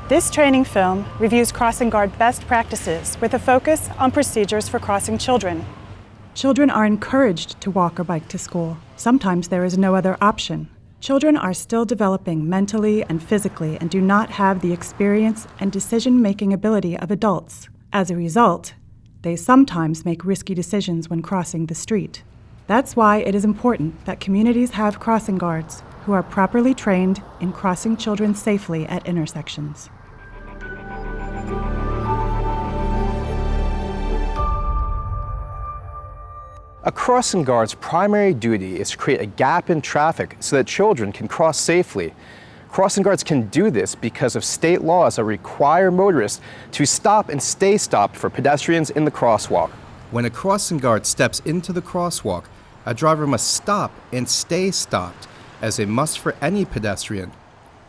This training film reviews crossing guard best practices with a focus on procedures for crossing children. Children are encouraged to walk or bike to school. Sometimes there is no other option. Children are still developing mentally and physically and do not have the experience and decision-making ability of adults. As a result, they sometimes make risky decisions when crossing the street. That's why it is important that communities have crossing guards who are properly trained in crossing children safely at intersections. A crossing guard's primary duty is to create a gap in traffic so that children can cross safely. Crossing guards can do this because of state laws that require motorists to stop and stay stopped for pedestrians in the crosswalk. When a crossing guard steps into the crosswalk, a driver must stop and stay stopped, as they must for any pedestrian.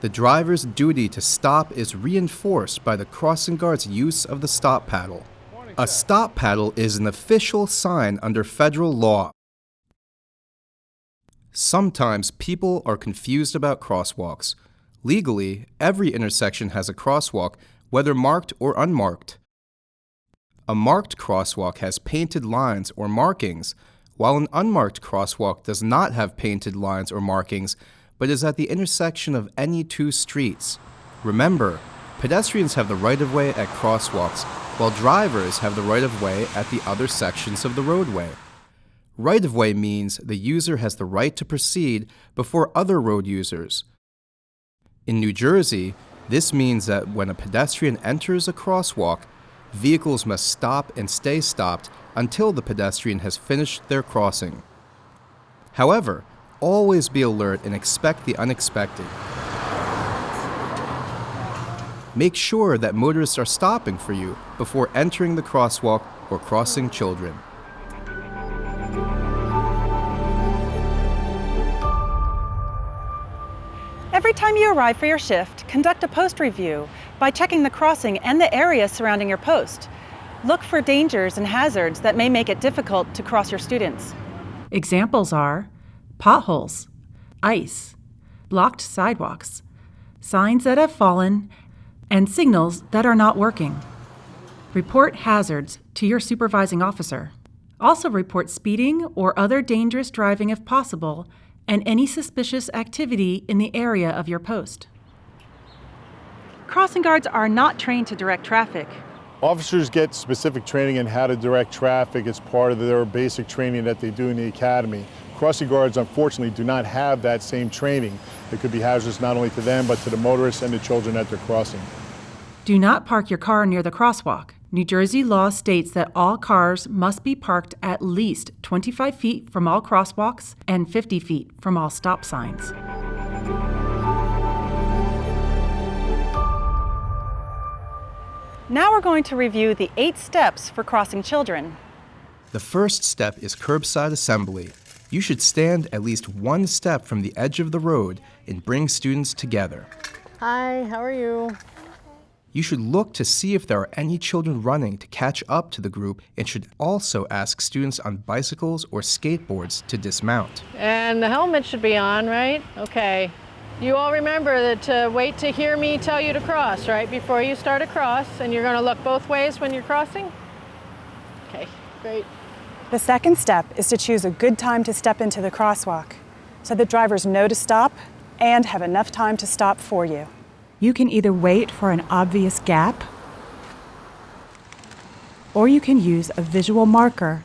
The driver's duty to stop is reinforced by the crossing guard's use of the stop paddle. A stop paddle is an official sign under federal law. Sometimes people are confused about crosswalks. Legally, every intersection has a crosswalk, whether marked or unmarked. A marked crosswalk has painted lines or markings, while an unmarked crosswalk does not have painted lines or markings, but is at the intersection of any two streets. Remember, pedestrians have the right-of-way at crosswalks, while drivers have the right-of-way at the other sections of the roadway. Right-of-way means the user has the right to proceed before other road users. In New Jersey, this means that when a pedestrian enters a crosswalk, vehicles must stop and stay stopped until the pedestrian has finished their crossing. However, always be alert and expect the unexpected. Make sure that motorists are stopping for you before entering the crosswalk or crossing children. Every time you arrive for your shift, conduct a post review by checking the crossing and the area surrounding your post. Look for dangers and hazards that may make it difficult to cross your students. Examples are potholes, ice, blocked sidewalks, signs that have fallen, and signals that are not working. Report hazards to your supervising officer. Also report speeding or other dangerous driving if possible, and any suspicious activity in the area of your post. Crossing guards are not trained to direct traffic. Officers get specific training in how to direct traffic as part of their basic training that they do in the academy. Crossing guards, unfortunately, do not have that same training. It could be hazardous not only to them, but to the motorists and the children that they're crossing. Do not park your car near the crosswalk. New Jersey law states that all cars must be parked at least 25 feet from all crosswalks and 50 feet from all stop signs. Now we're going to review the 8 steps for crossing children. The first step is curbside assembly. You should stand at least one step from the edge of the road and bring students together. Hi, how are you? You should look to see if there are any children running to catch up to the group and should also ask students on bicycles or skateboards to dismount. And the helmet should be on, right? Okay. You all remember that to wait to hear me tell you to cross, right? Before you start a cross, and you're going to look both ways when you're crossing? Okay, great. The second step is to choose a good time to step into the crosswalk so that drivers know to stop and have enough time to stop for you. You can either wait for an obvious gap, or you can use a visual marker.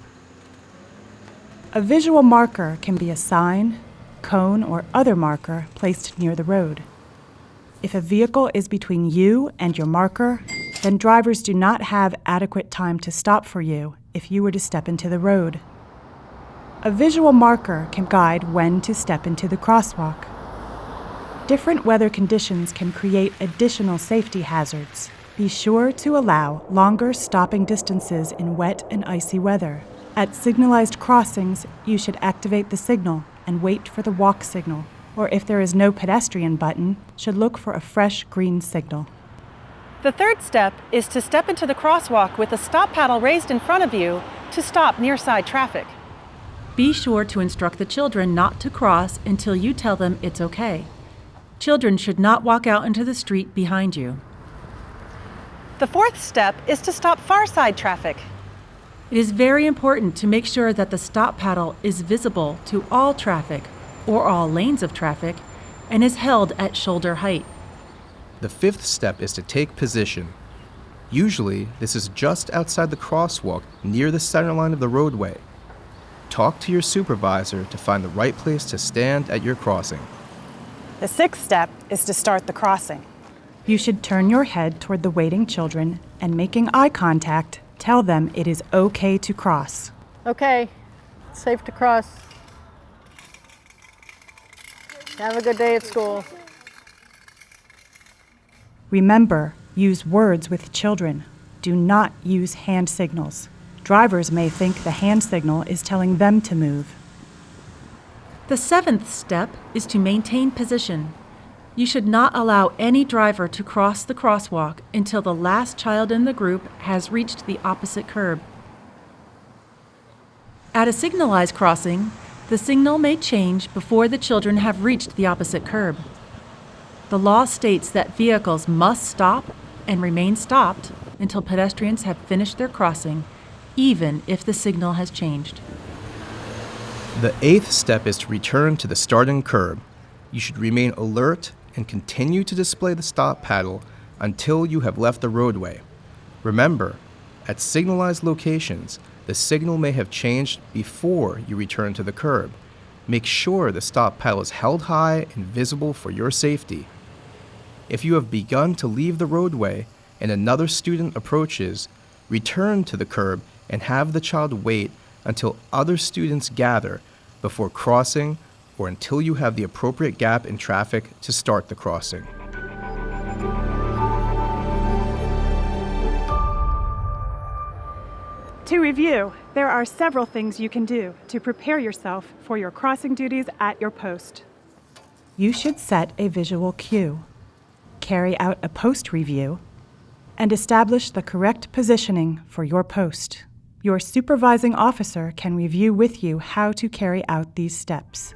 A visual marker can be a sign, cone, or other marker placed near the road. If a vehicle is between you and your marker, then drivers do not have adequate time to stop for you if you were to step into the road. A visual marker can guide when to step into the crosswalk. Different weather conditions can create additional safety hazards. Be sure to allow longer stopping distances in wet and icy weather. At signalized crossings, you should activate the signal and wait for the walk signal, or if there is no pedestrian button, should look for a fresh green signal. The third step is to step into the crosswalk with the stop paddle raised in front of you to stop near-side traffic. Be sure to instruct the children not to cross until you tell them it's okay. Children should not walk out into the street behind you. The fourth step is to stop far side traffic. It is very important to make sure that the stop paddle is visible to all traffic or all lanes of traffic and is held at shoulder height. The fifth step is to take position. Usually, this is just outside the crosswalk near the center line of the roadway. Talk to your supervisor to find the right place to stand at your crossing. The sixth step is to start the crossing. You should turn your head toward the waiting children and, making eye contact, tell them it is okay to cross. Okay, it's safe to cross. Have a good day at school. Remember, use words with children. Do not use hand signals. Drivers may think the hand signal is telling them to move. The seventh step is to maintain position. You should not allow any driver to cross the crosswalk until the last child in the group has reached the opposite curb. At a signalized crossing, the signal may change before the children have reached the opposite curb. The law states that vehicles must stop and remain stopped until pedestrians have finished their crossing, even if the signal has changed. The eighth step is to return to the starting curb. You should remain alert and continue to display the stop paddle until you have left the roadway. Remember, at signalized locations, the signal may have changed before you return to the curb. Make sure the stop paddle is held high and visible for your safety. If you have begun to leave the roadway and another student approaches, return to the curb and have the child wait until other students gather before crossing or until you have the appropriate gap in traffic to start the crossing. To review, there are several things you can do to prepare yourself for your crossing duties at your post. You should set a visual cue, carry out a post review, and establish the correct positioning for your post. Your supervising officer can review with you how to carry out these steps.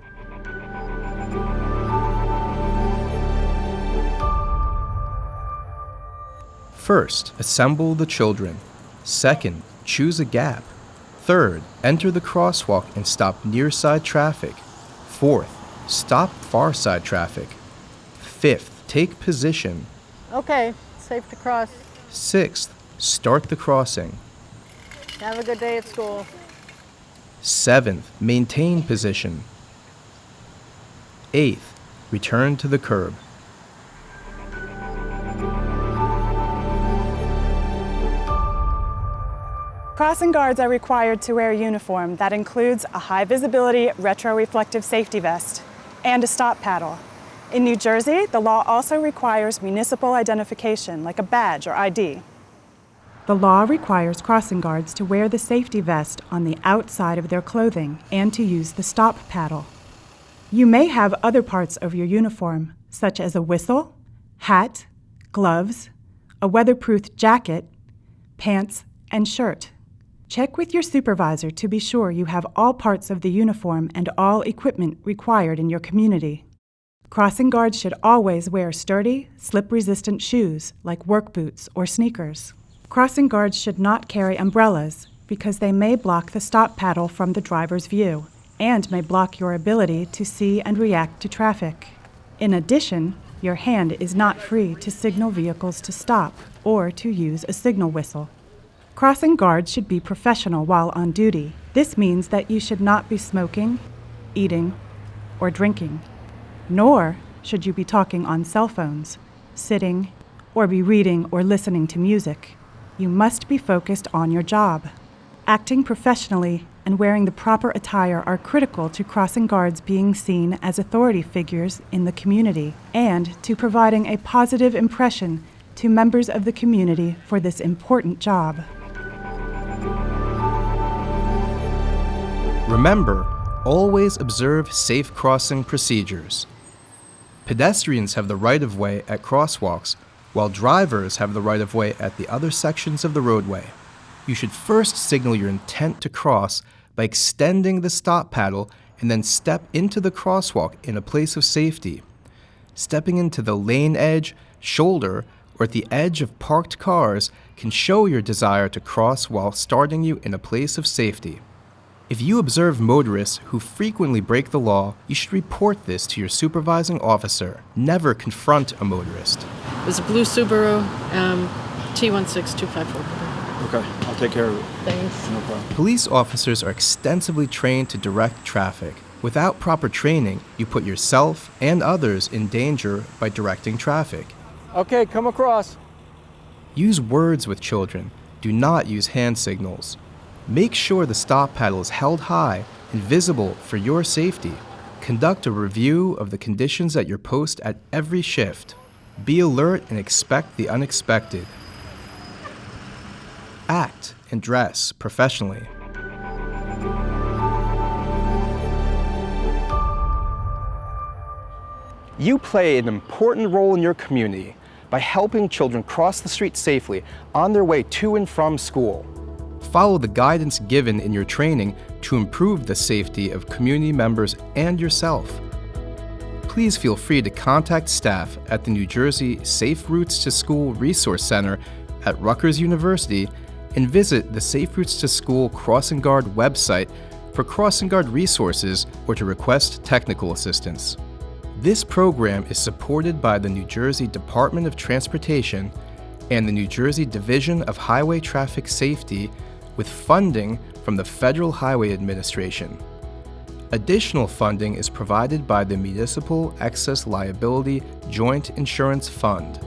First, assemble the children. Second, choose a gap. Third, enter the crosswalk and stop near side traffic. Fourth, stop far side traffic. Fifth, take position. Okay, safe to cross. Sixth, start the crossing. Have a good day at school. Seventh, maintain position. Eighth, return to the curb. Crossing guards are required to wear a uniform that includes a high visibility retroreflective safety vest and a stop paddle. In New Jersey, the law also requires municipal identification like a badge or ID. The law requires crossing guards to wear the safety vest on the outside of their clothing and to use the stop paddle. You may have other parts of your uniform, such as a whistle, hat, gloves, a weatherproof jacket, pants, and shirt. Check with your supervisor to be sure you have all parts of the uniform and all equipment required in your community. Crossing guards should always wear sturdy, slip-resistant shoes like work boots or sneakers. Crossing guards should not carry umbrellas because they may block the stop paddle from the driver's view and may block your ability to see and react to traffic. In addition, your hand is not free to signal vehicles to stop or to use a signal whistle. Crossing guards should be professional while on duty. This means that you should not be smoking, eating, or drinking. Nor should you be talking on cell phones, sitting, or be reading or listening to music. You must be focused on your job. Acting professionally and wearing the proper attire are critical to crossing guards being seen as authority figures in the community and to providing a positive impression to members of the community for this important job. Remember, always observe safe crossing procedures. Pedestrians have the right-of-way at crosswalks, while drivers have the right-of-way at the other sections of the roadway. You should first signal your intent to cross by extending the stop paddle and then step into the crosswalk in a place of safety. Stepping into the lane edge, shoulder, or at the edge of parked cars can show your desire to cross while starting you in a place of safety. If you observe motorists who frequently break the law, you should report this to your supervising officer. Never confront a motorist. It's a blue Subaru T16254. Okay, I'll take care of it. Thanks. No problem. Police officers are extensively trained to direct traffic. Without proper training, you put yourself and others in danger by directing traffic. Okay, come across. Use words with children. Do not use hand signals. Make sure the stop paddle is held high and visible for your safety. Conduct a review of the conditions at your post at every shift. Be alert and expect the unexpected. Act and dress professionally. You play an important role in your community by helping children cross the street safely on their way to and from school. Follow the guidance given in your training to improve the safety of community members and yourself. Please feel free to contact staff at the New Jersey Safe Routes to School Resource Center at Rutgers University and visit the Safe Routes to School Crossing Guard website for crossing guard resources or to request technical assistance. This program is supported by the New Jersey Department of Transportation and the New Jersey Division of Highway Traffic Safety with funding from the Federal Highway Administration. Additional funding is provided by the Municipal Excess Liability Joint Insurance Fund.